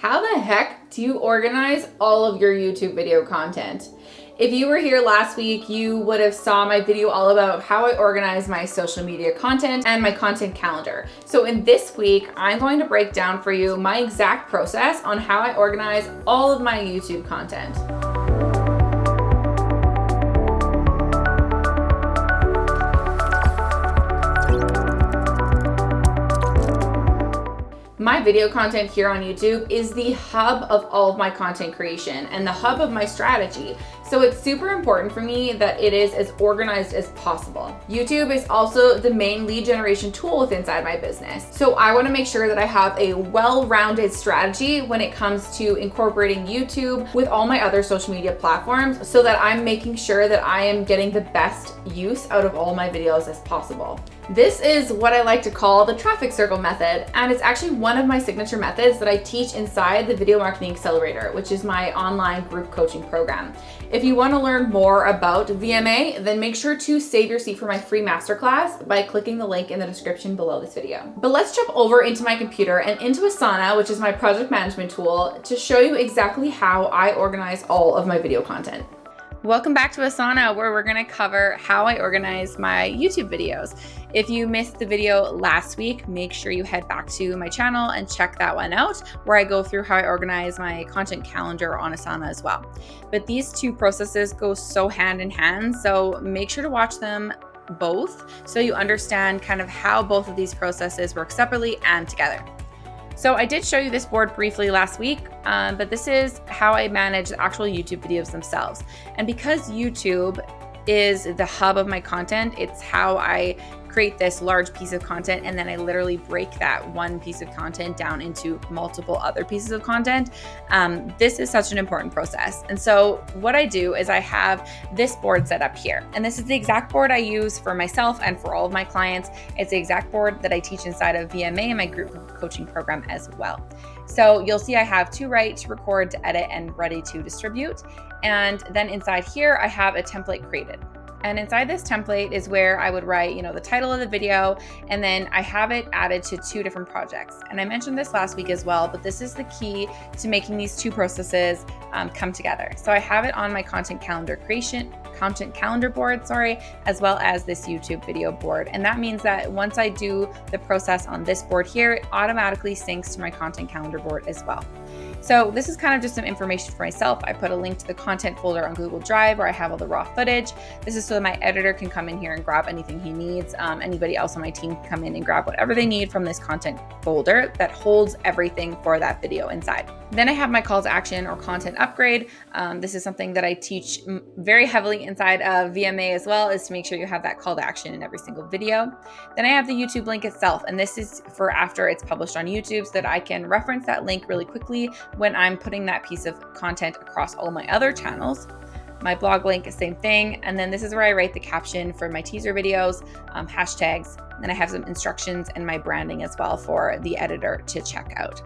How the heck do you organize all of your YouTube video content? If you were here last week, you would have saw my video all about how I organize my social media content and my content calendar. So in this week, I'm going to break down for you my exact process on how I organize all of my YouTube content. My video content here on YouTube is the hub of all of my content creation and the hub of my strategy. So it's super important for me that it is as organized as possible. YouTube is also the main lead generation tool within inside my business. So I want to make sure that I have a well-rounded strategy when it comes to incorporating YouTube with all my other social media platforms so that I'm making sure that I am getting the best use out of all my videos as possible. This is what I like to call the traffic circle method, and it's actually one of my signature methods that I teach inside the Video Marketing Accelerator, which is my online group coaching program. If you want to learn more about VMA, then make sure to save your seat for my free masterclass by clicking the link in the description below this video. But let's jump over into my computer and into Asana, which is my project management tool, to show you exactly how I organize all of my video content. Welcome back to Asana, where we're going to cover how I organize my YouTube videos. If you missed the video last week, make sure you head back to my channel and check that one out, where I go through how I organize my content calendar on Asana as well. But these two processes go so hand in hand, so make sure to watch them both so you understand kind of how both of these processes work separately and together. So I did show you this board briefly last week, but this is how I manage the actual YouTube videos themselves. And because YouTube is the hub of my content, it's how I create this large piece of content, and then I literally break that one piece of content down into multiple other pieces of content. This is such an important process. And so what I do is I have this board set up here. And this is the exact board I use for myself and for all of my clients. It's the exact board that I teach inside of VMA and my group coaching program as well. So you'll see I have to write, to record, to edit, and ready to distribute. And then inside here, I have a template created. And inside this template is where I would write, the title of the video, and then I have it added to two different projects. And I mentioned this last week as well, but this is the key to making these two processes come together. So I have it on my content calendar board, as well as this YouTube video board. And that means that once I do the process on this board here, it automatically syncs to my content calendar board as well. So this is kind of just some information for myself. I put a link to the content folder on Google Drive where I have all the raw footage. This is so that my editor can come in here and grab anything he needs. Anybody else on my team can come in and grab whatever they need from this content folder that holds everything for that video inside. Then I have my call to action or content upgrade. This is something that I teach very heavily inside of VMA as well, is to make sure you have that call to action in every single video. Then I have the YouTube link itself, and this is for after it's published on YouTube so that I can reference that link really quickly when I'm putting that piece of content across all my other channels. My blog link, same thing. And then this is where I write the caption for my teaser videos, hashtags. Then I have some instructions and my branding as well for the editor to check out.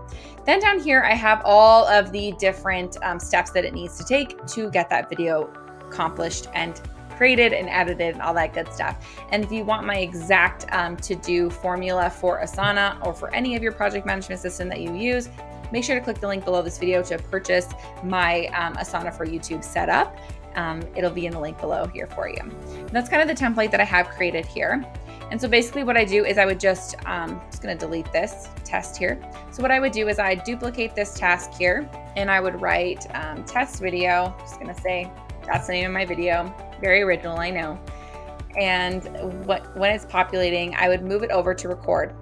Then down here, I have all of the different steps that it needs to take to get that video accomplished and created and edited and all that good stuff. And if you want my exact to-do formula for Asana or for any of your project management system that you use, make sure to click the link below this video to purchase my Asana for YouTube setup. It'll be in the link below here for you. And that's kind of the template that I have created here. And so basically what I do is I would just going to delete this test here. So what I would do is I duplicate this task here, and I would write test video. Just going to say that's the name of my video. Very original, I know. And when it's populating, I would move it over to record.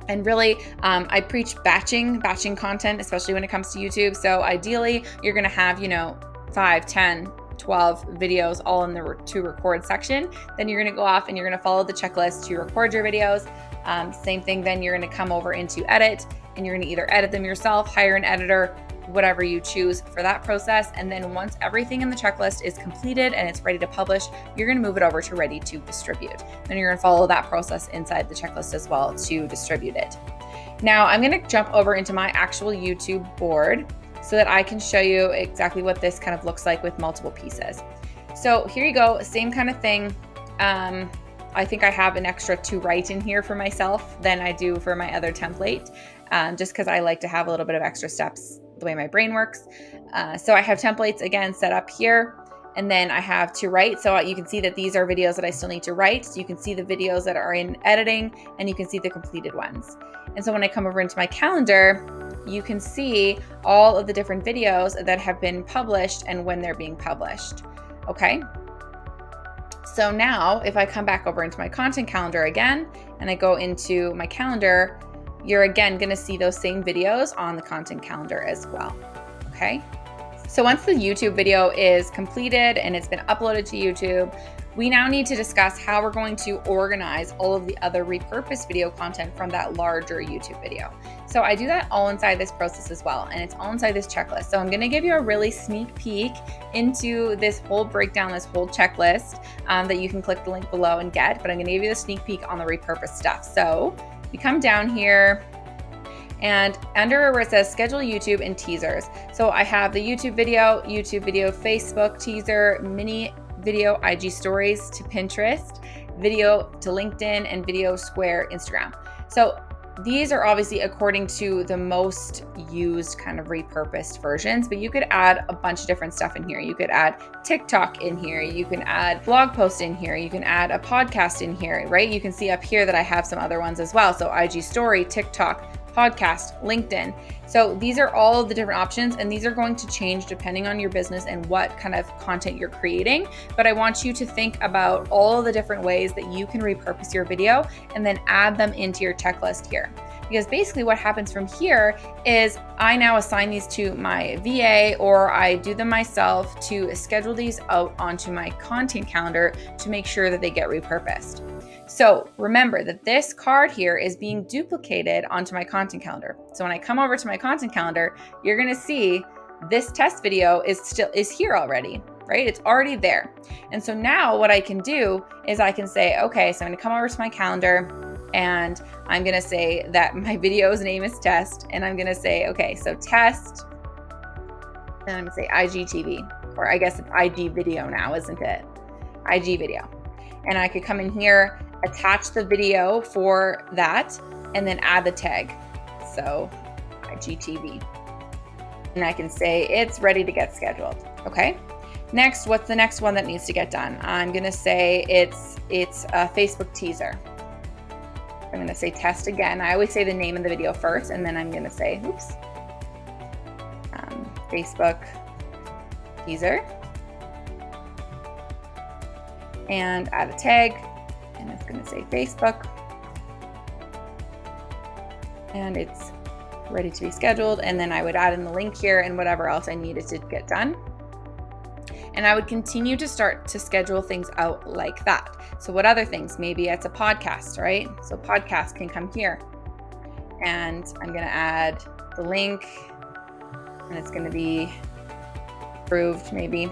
And really, I preach batching content, especially when it comes to YouTube. So ideally, you're going to have, 5, 10, 12 videos all in the to record section. Then you're going to go off and you're going to follow the checklist to record your videos. Same thing, then you're going to come over into edit, and you're going to either edit them yourself, hire an editor, whatever you choose for that process. And then once everything in the checklist is completed and it's ready to publish, you're going to move it over to ready to distribute. Then you're going to follow that process inside the checklist as well to distribute it. Now I'm going to jump over into my actual YouTube board so that I can show you exactly what this kind of looks like with multiple pieces. So here you go, same kind of thing. I think I have an extra to write in here for myself than I do for my other template. just because I like to have a little bit of extra steps the way my brain works. So I have templates again set up here. And then I have to write. So you can see that these are videos that I still need to write. So you can see the videos that are in editing and you can see the completed ones. And so when I come over into my calendar, you can see all of the different videos that have been published and when they're being published. Okay. So now if I come back over into my content calendar again, and I go into my calendar, you're again going to see those same videos on the content calendar as well. Okay. So once the YouTube video is completed and it's been uploaded to YouTube, we now need to discuss how we're going to organize all of the other repurposed video content from that larger YouTube video. So I do that all inside this process as well, and it's all inside this checklist. So I'm going to give you a really sneak peek into this whole breakdown, this whole checklist that you can click the link below and get, but I'm going to give you the sneak peek on the repurposed stuff. So you come down here, and under where it says schedule YouTube and teasers. So I have the YouTube video, Facebook teaser, mini video IG stories to Pinterest, video to LinkedIn, and video Square Instagram. So these are obviously according to the most used kind of repurposed versions, but you could add a bunch of different stuff in here. You could add TikTok in here. You can add blog post in here. You can add a podcast in here, right? You can see up here that I have some other ones as well. So IG story, TikTok, podcast, LinkedIn. So these are all of the different options, and these are going to change depending on your business and what kind of content you're creating. But I want you to think about all of the different ways that you can repurpose your video and then add them into your checklist here. Because basically what happens from here is I now assign these to my VA, or I do them myself to schedule these out onto my content calendar to make sure that they get repurposed. So remember that this card here is being duplicated onto my content calendar. So when I come over to my content calendar, you're going to see this test video is here already, right? It's already there. And so now what I can do is I can say, okay, so I'm going to come over to my calendar and I'm going to say that my video's name is test. And I'm going to say, okay, so test, and I'm going to say IGTV, or I guess it's IG video now, isn't it? IG video. And I could come in here, attach the video for that, and then add the tag. So IGTV. And I can say it's ready to get scheduled. Okay. Next, what's the next one that needs to get done? I'm going to say it's a Facebook teaser. I'm going to say test again. I always say the name of the video first, and then I'm going to say, Facebook teaser. And add a tag, and it's going to say Facebook, and it's ready to be scheduled. And then I would add in the link here and whatever else I needed to get done. And I would continue to start to schedule things out like that. So what other things? Maybe it's a podcast, right? So podcast can come here, and I'm going to add the link, and it's going to be approved maybe.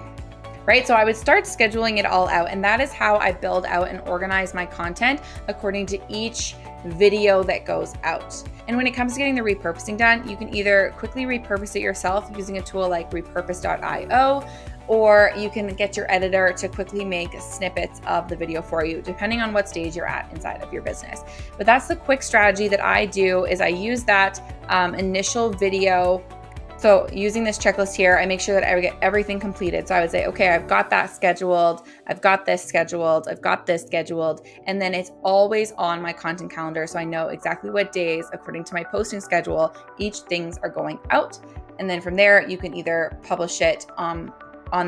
Right? So I would start scheduling it all out, and that is how I build out and organize my content according to each video that goes out. And when it comes to getting the repurposing done, you can either quickly repurpose it yourself using a tool like repurposed.io, or you can get your editor to quickly make snippets of the video for you, depending on what stage you're at inside of your business. But that's the quick strategy that I do, is I use that initial video. So using this checklist here, I make sure that I get everything completed. So I would say, okay, I've got that scheduled. I've got this scheduled. I've got this scheduled. And then it's always on my content calendar. So I know exactly what days, according to my posting schedule, each things are going out. And then from there, you can either publish it on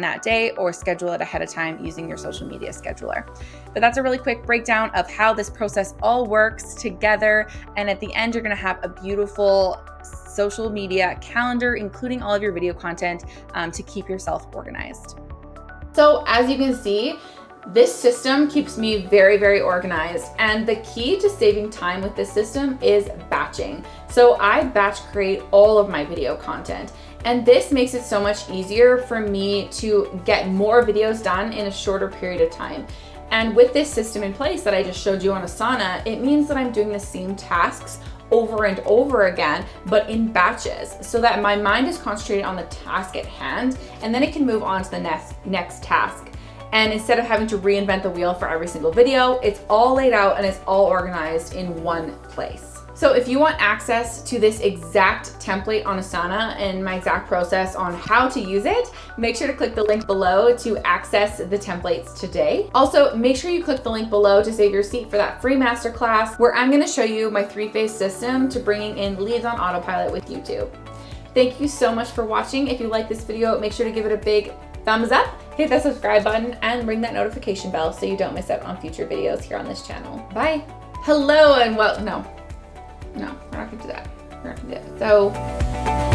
that day or schedule it ahead of time using your social media scheduler. But that's a really quick breakdown of how this process all works together. And at the end, you're going to have a beautiful social media calendar, including all of your video content, to keep yourself organized. So as you can see, this system keeps me very, very organized. And the key to saving time with this system is batching. So I batch create all of my video content. And this makes it so much easier for me to get more videos done in a shorter period of time. And with this system in place that I just showed you on Asana, it means that I'm doing the same tasks over and over again, but in batches, so that my mind is concentrated on the task at hand, and then it can move on to the next task. And instead of having to reinvent the wheel for every single video, it's all laid out and it's all organized in one place. So if you want access to this exact template on Asana and my exact process on how to use it, make sure to click the link below to access the templates today. Also, make sure you click the link below to save your seat for that free masterclass where I'm gonna show you my 3-phase system to bringing in leads on autopilot with YouTube. Thank you so much for watching. If you like this video, make sure to give it a big thumbs up, hit that subscribe button, and ring that notification bell so you don't miss out on future videos here on this channel. Bye. Hello and no, we're not gonna do that. We're not gonna do it. So